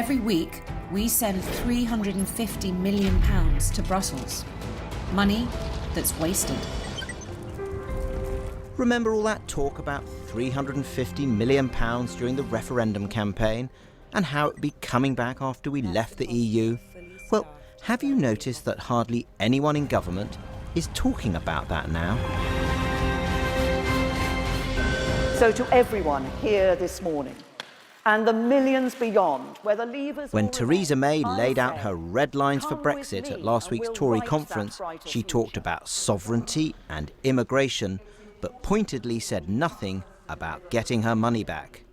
Every week, we send £350 million to Brussels. Money that's wasted. Remember all that talk about £350 million during the referendum campaign and how it would be coming back after we left the EU? Well, have you noticed that hardly anyone in government is talking about that now? So to everyone here this morning, and the millions beyond, whether leavers When or Theresa May remainers, laid out I her say, red lines for come with Brexit me at last and week's we'll Tory write conference, that brighter she talked future. about sovereignty and immigration, but pointedly said nothing about getting her money back.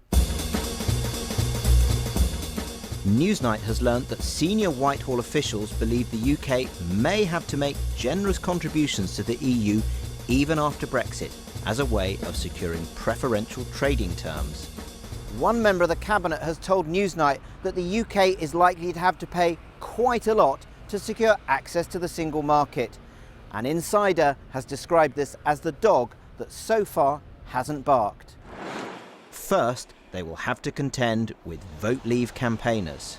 Newsnight has learnt that senior Whitehall officials believe the UK may have to make generous contributions to the EU even after Brexit as a way of securing preferential trading terms. One member of the Cabinet has told Newsnight that the UK is likely to have to pay quite a lot to secure access to the single market. An insider has described this as the dog that so far hasn't barked. First, they will have to contend with Vote Leave campaigners.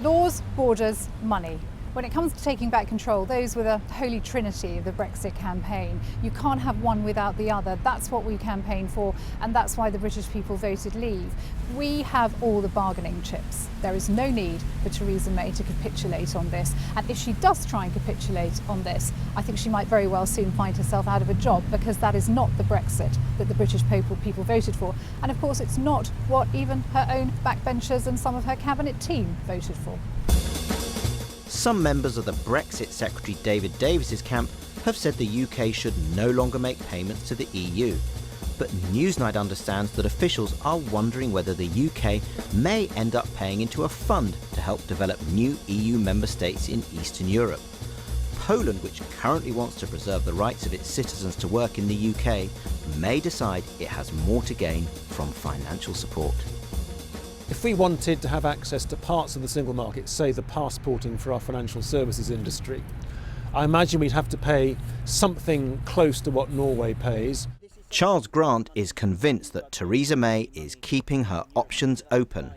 Laws, borders, money. When it comes to taking back control, those were the holy trinity of the Brexit campaign. You can't have one without the other. That's what we campaigned for, and that's why the British people voted Leave. We have all the bargaining chips. There is no need for Theresa May to capitulate on this. And if she does try and capitulate on this, I think she might very well soon find herself out of a job, because that is not the Brexit that the British people voted for. And of course, it's not what even her own backbenchers and some of her cabinet team voted for. Some members of the Brexit Secretary David Davis's camp have said the UK should no longer make payments to the EU. But Newsnight understands that officials are wondering whether the UK may end up paying into a fund to help develop new EU member states in Eastern Europe. Poland, which currently wants to preserve the rights of its citizens to work in the UK, may decide it has more to gain from financial support. If we wanted to have access to parts of the single market, say the passporting for our financial services industry, I imagine we'd have to pay something close to what Norway pays. Charles Grant is convinced that Theresa May is keeping her options open.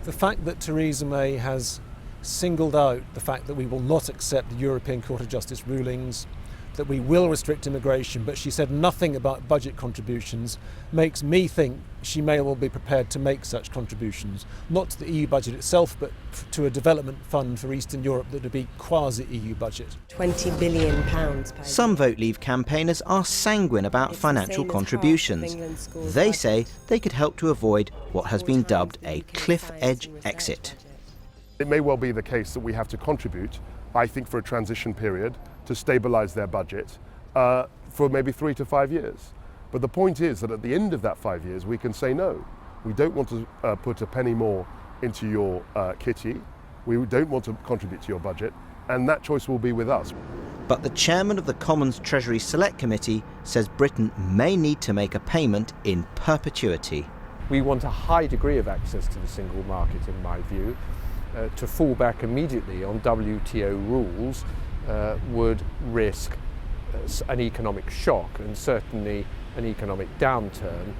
The fact that Theresa May has singled out the fact that we will not accept the European Court of Justice rulings, that we will restrict immigration, but she said nothing about budget contributions, makes me think she may well be prepared to make such contributions, not to the EU budget itself, but to a development fund for Eastern Europe that would be quasi-EU budget. £20 billion. Some Vote Leave campaigners are sanguine about financial contributions. They say they could help to avoid what has been dubbed a cliff-edge exit. It may well be the case that we have to contribute, I think, for a transition period to stabilise their budget for maybe 3 to 5 years. But the point is that at the end of that 5 years, we can say no. We don't want to put a penny more into your kitty. We don't want to contribute to your budget, and that choice will be with us. But the chairman of the Commons Treasury Select Committee says Britain may need to make a payment in perpetuity. We want a high degree of access to the single market, in my view. To fall back immediately on WTO rules would risk an economic shock, and certainly an economic downturn,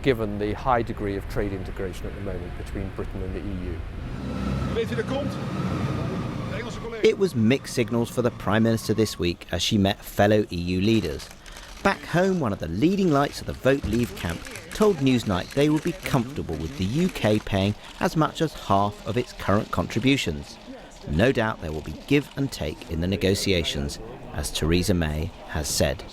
given the high degree of trade integration at the moment between Britain and the EU. It was mixed signals for the Prime Minister this week as she met fellow EU leaders. Back home, one of the leading lights of the Vote Leave camp told Newsnight they would be comfortable with the UK paying as much as half of its current contributions. No doubt there will be give and take in the negotiations, as Theresa May has said.